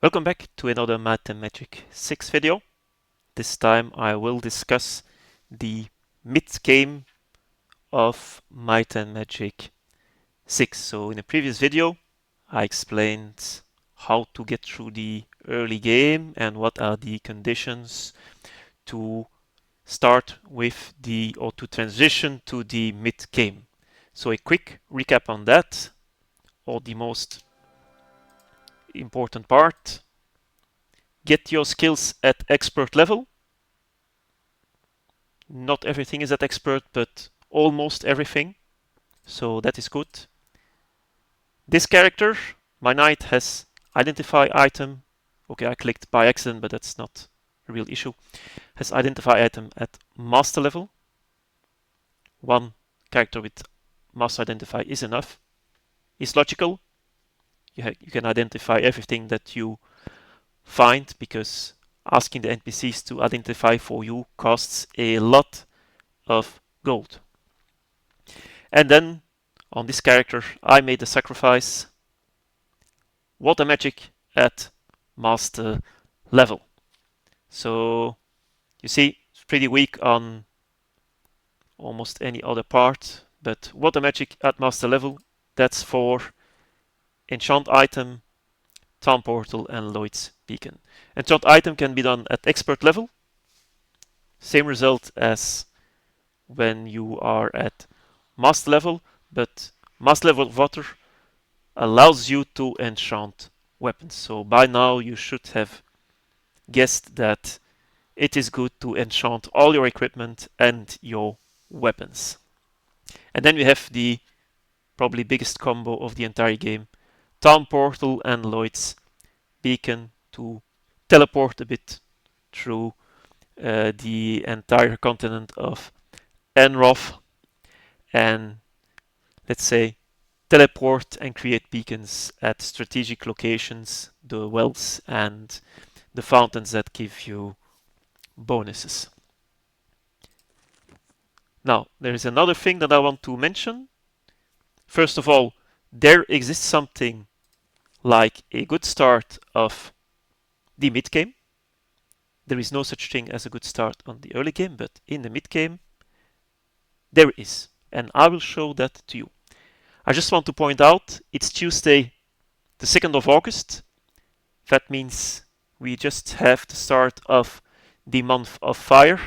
Welcome back to another Math and Magic 6 video. This time I will discuss the mid-game of Might and Magic 6. So in a previous video I explained how to get through the early game and what are the conditions to start with or to transition to the mid-game. So a quick recap on that, or the most important part. Get your skills at expert level. Not everything is at expert, but almost everything. So that is good. This character, my knight, has identify item. Okay, I clicked by accident, but that's not a real issue. Has identify item at master level. One character with master identify is enough. It's logical. You can identify everything that you find because asking the NPCs to identify for you costs a lot of gold. And then on this character, I made a sacrifice. Water magic at master level. So you see, it's pretty weak on almost any other part, but water magic at master level, that's for enchant item, town portal, and Lloyd's beacon. Enchant item can be done at expert level. Same result as when you are at master level, but master level water allows you to enchant weapons. So by now you should have guessed that it is good to enchant all your equipment and your weapons. And then we have the probably biggest combo of the entire game, Town Portal and Lloyd's Beacon, to teleport a bit through the entire continent of Enroth and, let's say, teleport and create beacons at strategic locations, the wells and the fountains that give you bonuses. Now, there is another thing that I want to mention. First of all, there exists something like a good start of the mid game. There is no such thing as a good start on the early game, but in the mid game, there is. And I will show that to you. I just want to point out it's Tuesday, the 2nd of August. That means we just have the start of the month of fire.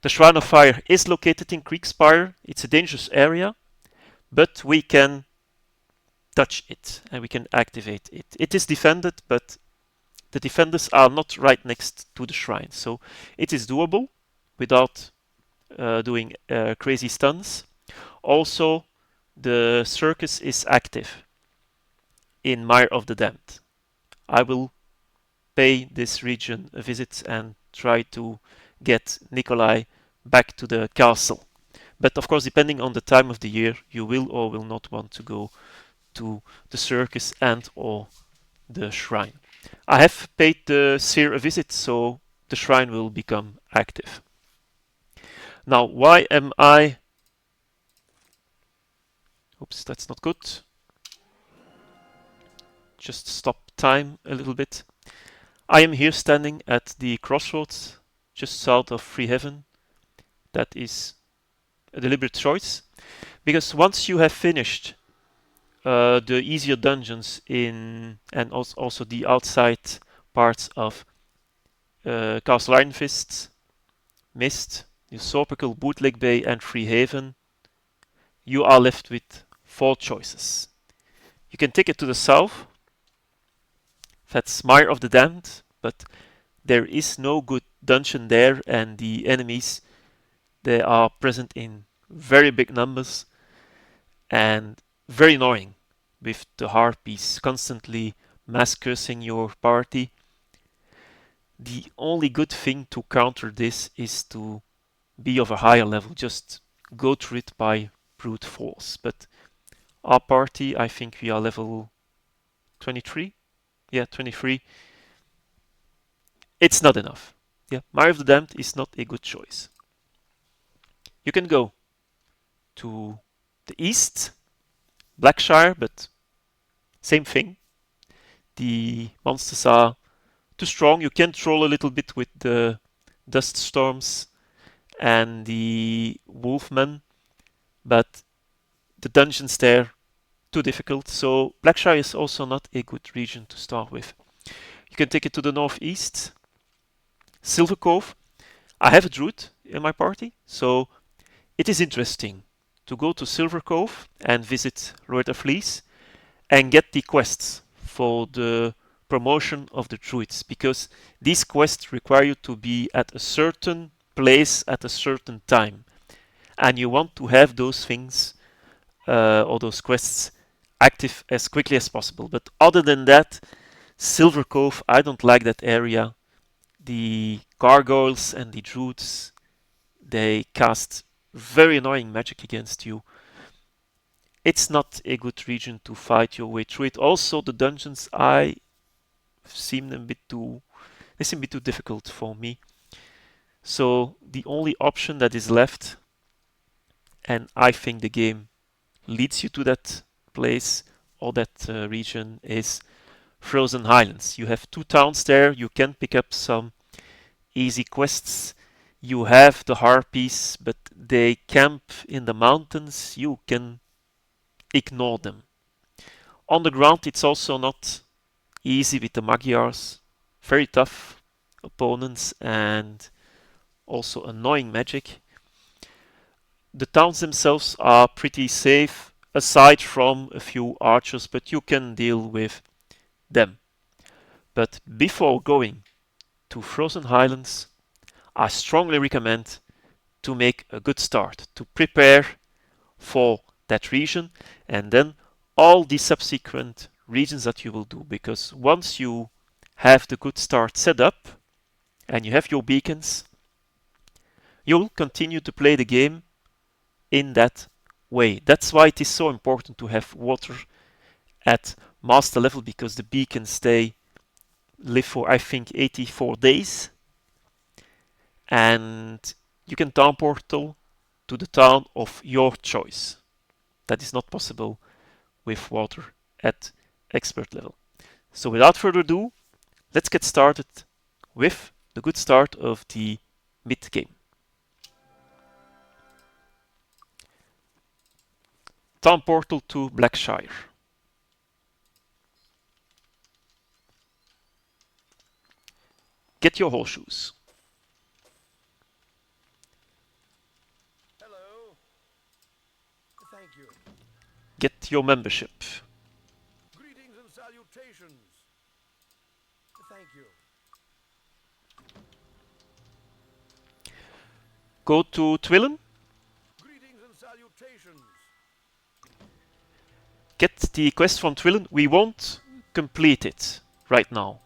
The Shrine of Fire is located in Creekspire. It's a dangerous area, but we can touch it and we can activate it. It is defended, but the defenders are not right next to the shrine, so it is doable without doing crazy stuns. Also, the circus is active in Mire of the Damned. I will pay this region a visit and try to get Nikolai back to the castle. But of course, depending on the time of the year, you will or will not want to go to the circus and or the shrine. I have paid the seer a visit, so the shrine will become active. Now, why am I... Oops, that's not good. Just stop time a little bit. I am here standing at the crossroads, just south of Free Heaven. That is a deliberate choice, because once you have finished the easier dungeons in and also the outside parts of Castle Iron Fist, Mist, Usurpical, Bootleg Bay, and Free Haven, you are left with 4 choices. You can take it to the south. That's Mire of the Damned, but there is no good dungeon there, and the enemies, they are present in very big numbers and very annoying, with the harpies constantly mass cursing your party. The only good thing to counter this is to be of a higher level, just go through it by brute force. But our party, I think we are level 23. Yeah, 23. It's not enough. Yeah, Mire of the Damned is not a good choice. You can go to the east, Blackshire, but same thing. the monsters are too strong. You can troll a little bit with the dust storms and the wolfmen, but the dungeons there too difficult. So Blackshire is also not a good region to start with. You can take it to the northeast. Silver Cove. I have a druid in my party, so it is interesting to go to Silver Cove and visit Lloyd and get the quests for the promotion of the druids, because these quests require you to be at a certain place at a certain time, and you want to have those things or those quests active as quickly as possible. But other than that, Silver Cove, I don't like that area. The gargoyles and the druids, they cast very annoying magic against you. It's not a good region to fight your way through it. Also, the dungeons, I seem a bit too, they seem a bit too difficult for me. So the only option that is left, and I think the game leads you to that place or that region, is Frozen Highlands. You have 2 towns there. You can pick up some easy quests. You have the harpies, but they camp in the mountains. You can ignore them. On the ground, it's also not easy with the Magyars. Very tough opponents and also annoying magic. The towns themselves are pretty safe, aside from a few archers, but you can deal with them. But before going to Frozen Highlands, I strongly recommend to make a good start, to prepare for that region, and then all the subsequent regions that you will do. Because once you have the good start set up and you have your beacons, you'll continue to play the game in that way. That's why it is so important to have water at master level, because the beacons, they live for, I think, 84 days, and you can town portal to the town of your choice. That is not possible with water at expert level. So without further ado, let's get started with the good start of the mid game. Town portal to Blackshire. Get your horseshoes. Hello. Thank you. Get your membership. Greetings and salutations. Thank you. Go to Twillen. Greetings and salutations. Get the quest from Twillen. We won't complete it right now,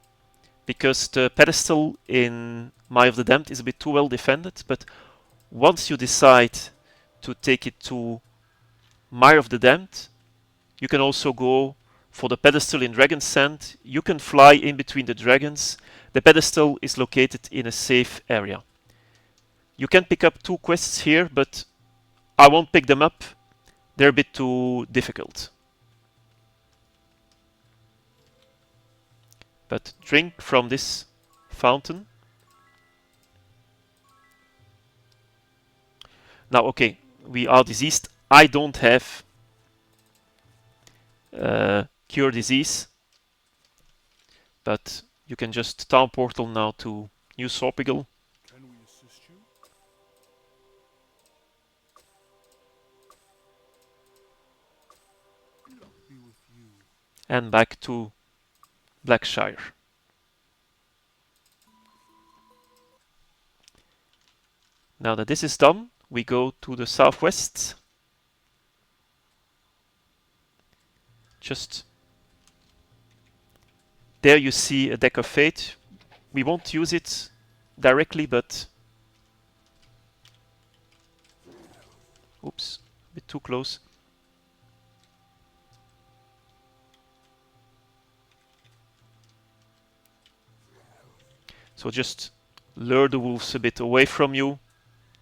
because the pedestal in Mire of the Damned is a bit too well defended, but once you decide to take it to Mire of the Damned, you can also go for the pedestal in Dragon's Sand. You can fly in between the dragons. The pedestal is located in a safe area. You can pick up 2 quests here, but I won't pick them up. They're a bit too difficult. But drink from this fountain. Now, okay, we are diseased. I don't have cure disease, but you can just town portal now to New Sorpigal. Can we assist you? Luck be with you. And back to Blackshire. Now that this is done, we go to the southwest. Just there you see a deck of fate. We won't use it directly, but oops, a bit too close. So just lure the wolves a bit away from you.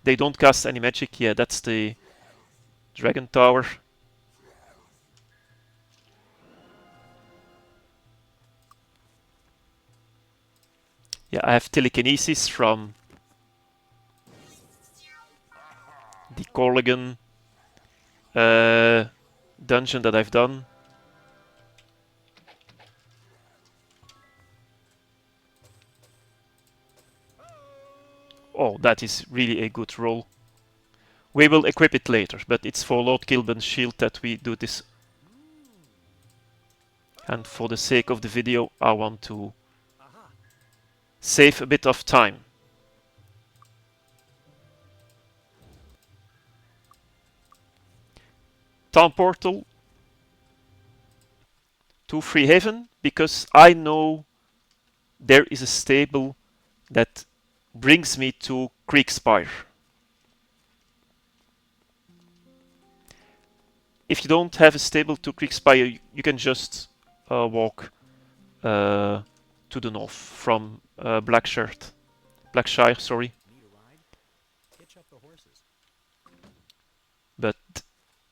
They don't cast any magic. Yeah, that's the dragon tower. Yeah, I have telekinesis from the Corrigan dungeon that I've done. Oh, that is really a good roll. We will equip it later, but it's for Lord Kilben's shield that we do this. And for the sake of the video, I want to save a bit of time. Town portal to Freehaven, because I know there is a stable that brings me to Creekspire. If you don't have a stable to Creekspire, you can just walk to the north from Blackshire, sorry. Need a ride? Hitch up the horses. But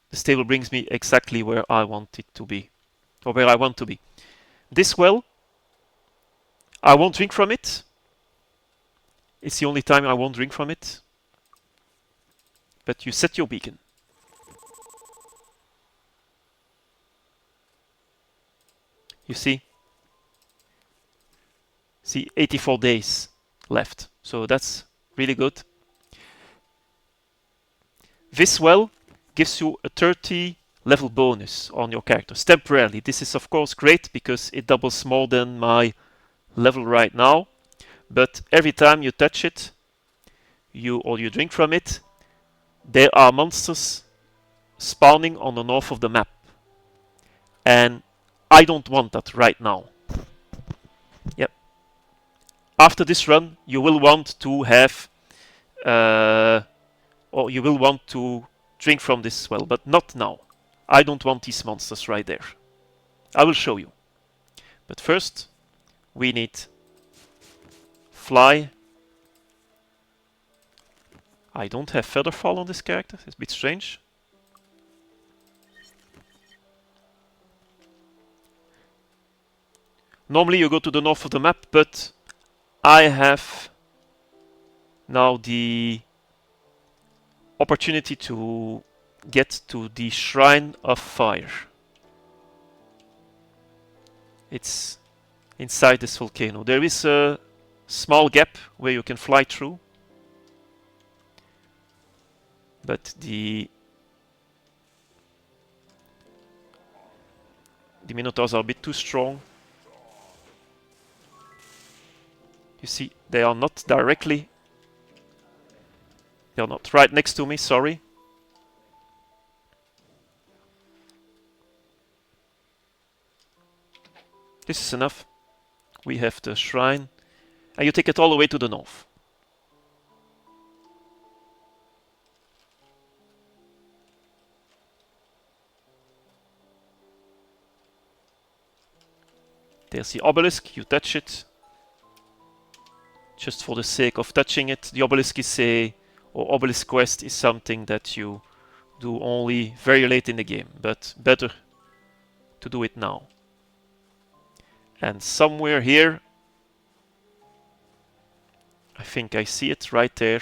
the stable brings me exactly where I want it to be, or where I want to be. This well, I won't drink from it. It's the only time I won't drink from it. But you set your beacon. You see? See, 84 days left. So that's really good. This well gives you a 30 level bonus on your characters temporarily. This is of course great because it doubles more than my level right now. But every time you touch it, you drink from it, there are monsters spawning on the north of the map. And I don't want that right now. Yep. After this run, you will want to have, or you will want to drink from this well, but not now. I don't want these monsters right there. I will show you. But first, we need fly. I don't have featherfall on this character. It's a bit strange. Normally you go to the north of the map, but I have now the opportunity to get to the Shrine of Fire. It's inside this volcano. There is a small gap where you can fly through, but the Minotaurs are a bit too strong. You see, they are not directly... They are not right next to me, sorry. This is enough. We have the shrine. And you take it all the way to the north. There's the obelisk, you touch it. Just for the sake of touching it. The obelisk is or obelisk quest is something that you do only very late in the game, but better to do it now. And somewhere here, I think I see it right there.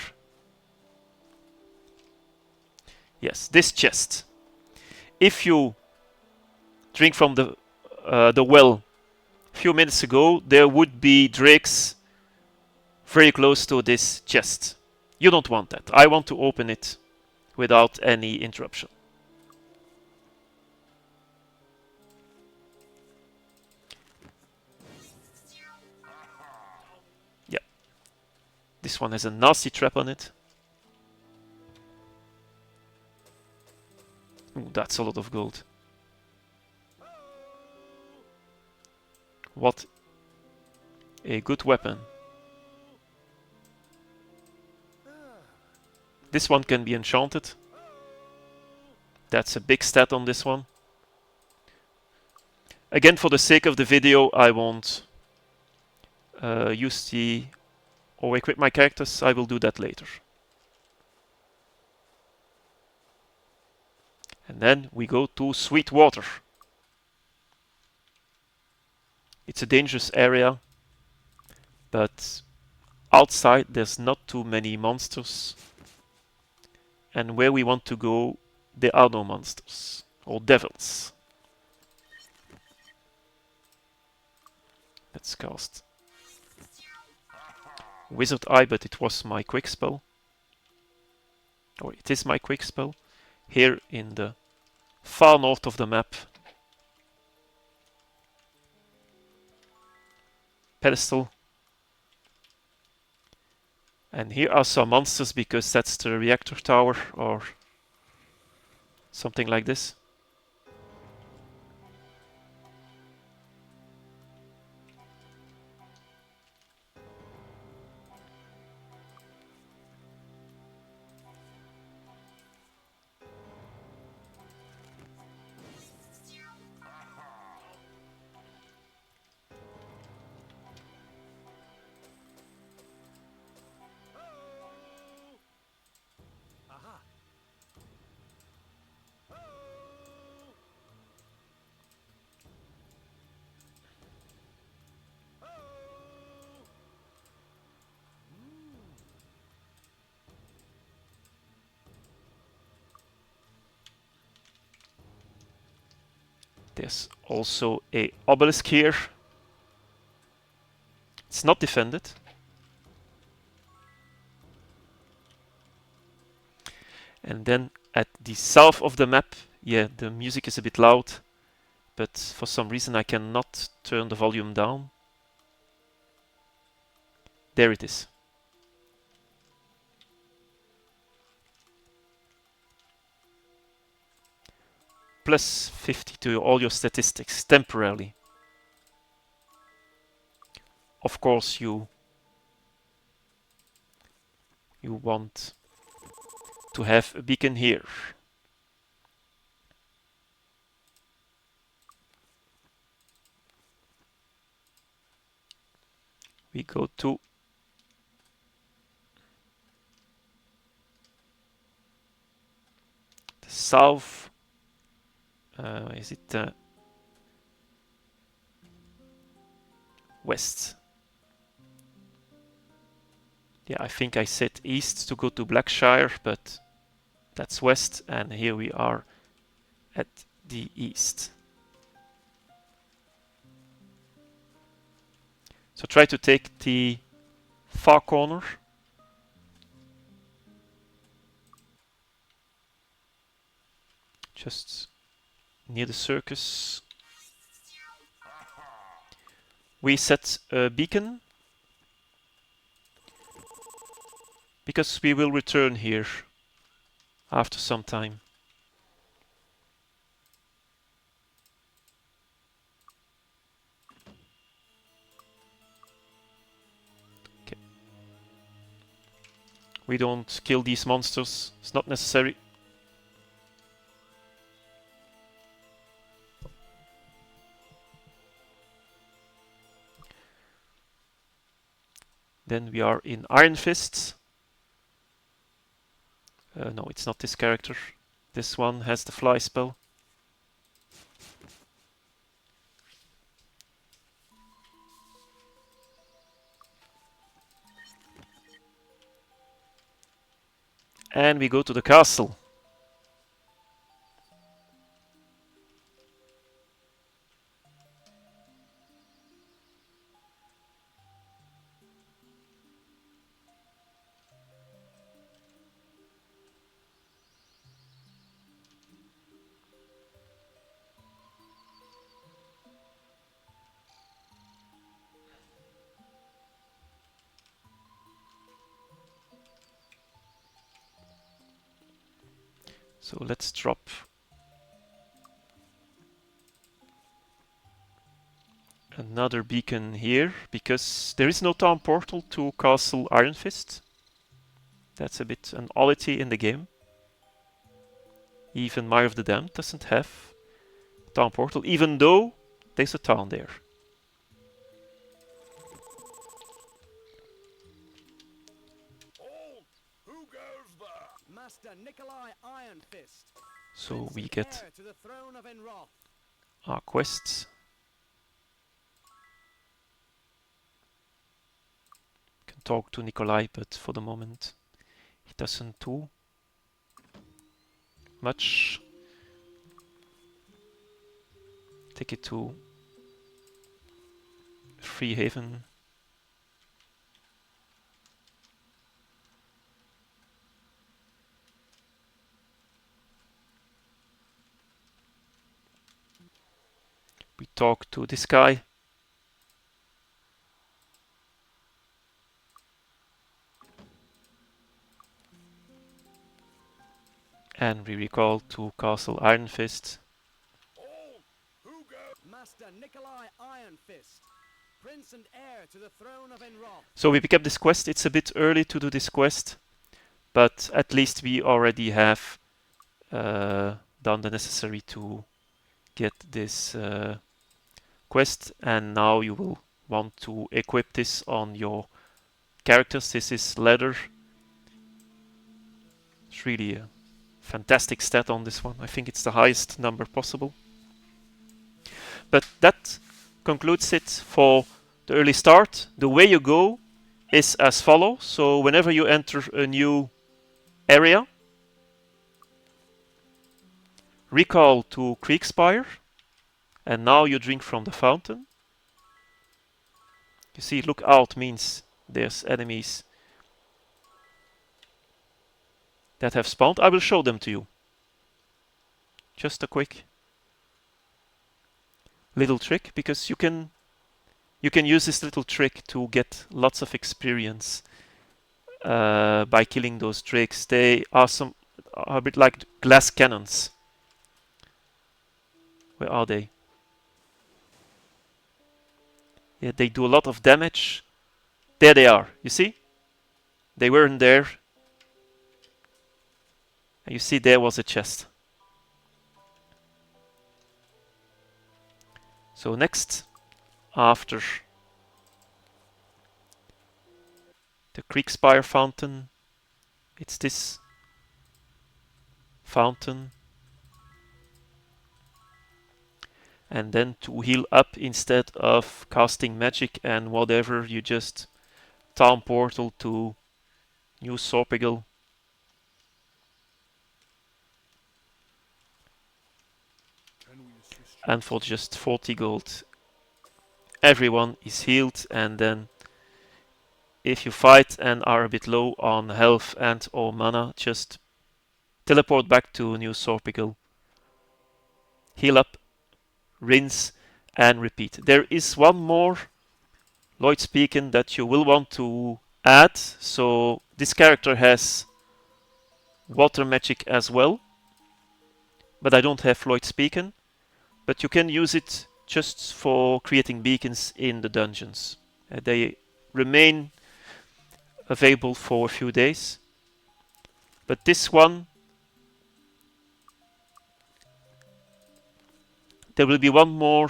Yes, this chest. If you drink from the well a few minutes ago, there would be drakes very close to this chest. You don't want that. I want to open it without any interruption. Yeah. This one has a nasty trap on it. Ooh, that's a lot of gold. What a good weapon. This one can be enchanted. That's a big stat on this one. Again, for the sake of the video, I won't use the... or equip my characters. I will do that later. And then we go to Sweetwater. It's a dangerous area, but outside there's not too many monsters, and where we want to go there are no monsters or devils. Let's cast Wizard Eye, but it was my quick spell, or it is my quick spell, here in the far north of the map. Pedestal. And here are some monsters because that's the reactor tower or something like this. Aha! There's also a obelisk here. It's not defended. And then at the south of the map, yeah, the music is a bit loud, but for some reason I cannot turn the volume down. There it is. Plus 50 to all your statistics temporarily. Of course you want to have a beacon here. We go to the south. Is it west? Yeah, I think I said east to go to Blackshire, but that's west, and here we are at the east. So try to take the far corner. Just near the circus. We set a beacon because we will return here after some time. Okay. We don't kill these monsters, it's not necessary. Then we are in Iron Fists. No, it's not this character. This one has the fly spell. And we go to the castle. So let's drop another beacon here, because there is no town portal to Castle Iron Fist. That's a bit an oddity in the game. Even Mire of the Damned doesn't have a town portal, even though there's a town there. Halt! Who goes there? Master Nikolai Iron Fist. So we Prince get heir to the throne of Enroth. our quests. Can talk to Nikolai, but for the moment he doesn't do much. Take it to Free Haven. We talk to this guy. And we recall to Castle Iron Fist. All who go. Master Nikolai Iron Fist, Prince and heir to the throne of Enroth. So we pick up this quest. It's a bit early to do this quest, but at least we already have done the necessary to get this quest, and now you will want to equip this on your characters. This is leather. It's really a fantastic stat on this one. I think it's the highest number possible. But that concludes it for the early start. The way you go is as follows. So whenever you enter a new area, recall to Kriegspire, and now you drink from the fountain. You see, look out means there's enemies that have spawned. I will show them to you. Just a quick little trick, because you can use this little trick to get lots of experience by killing those drakes. They are a bit like glass cannons. Where are they? Yeah, they do a lot of damage. There they are. You see? They weren't there. And you see there was a chest. So next, after the Kriegspire fountain, it's this fountain. And then to heal up, instead of casting magic and whatever, you just town portal to New Sorpigal. And for just 40 gold, everyone is healed. And then if you fight and are a bit low on health and or mana, just teleport back to New Sorpigal, heal up, rinse, and repeat. There is one more Lloyd speaking that you will want to add. So this character has water magic as well, but I don't have Lloyd speaking. But you can use it just for creating beacons in the dungeons. They remain available for a few days. But this one, there will be one more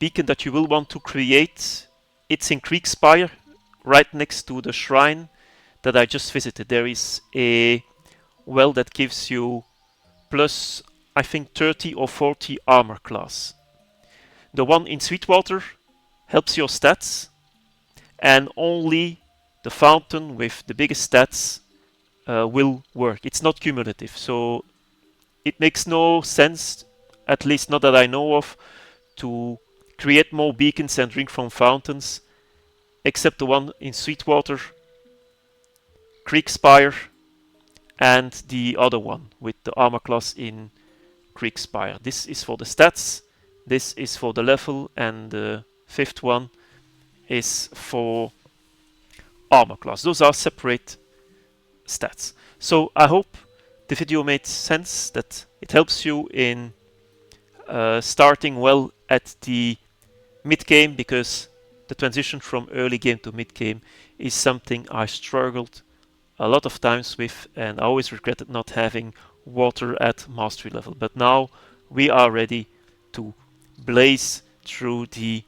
beacon that you will want to create. It's in Kriegspire, right next to the shrine that I just visited. There is a well that gives you plus, I think, 30 or 40 armor class. The one in Sweetwater helps your stats, and only the fountain with the biggest stats will work. It's not cumulative, so it makes no sense, at least not that I know of, to create more beacons and drink from fountains, except the one in Sweetwater, Kriegspire, and the other one with the armor class in Kriegspire. This is for the stats, this is for the level, and the fifth one is for armor class. Those are separate stats. So I hope the video made sense, that it helps you in starting well at the mid game, because the transition from early game to mid game is something I struggled a lot of times with, and I always regretted not having water at mastery level. But now we are ready to blaze through the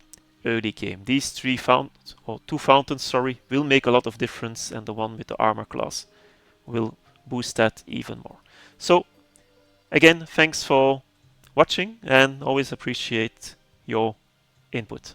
early game. These two fountains, will make a lot of difference, and the one with the armor class will boost that even more. So again, thanks for watching, and always appreciate your input.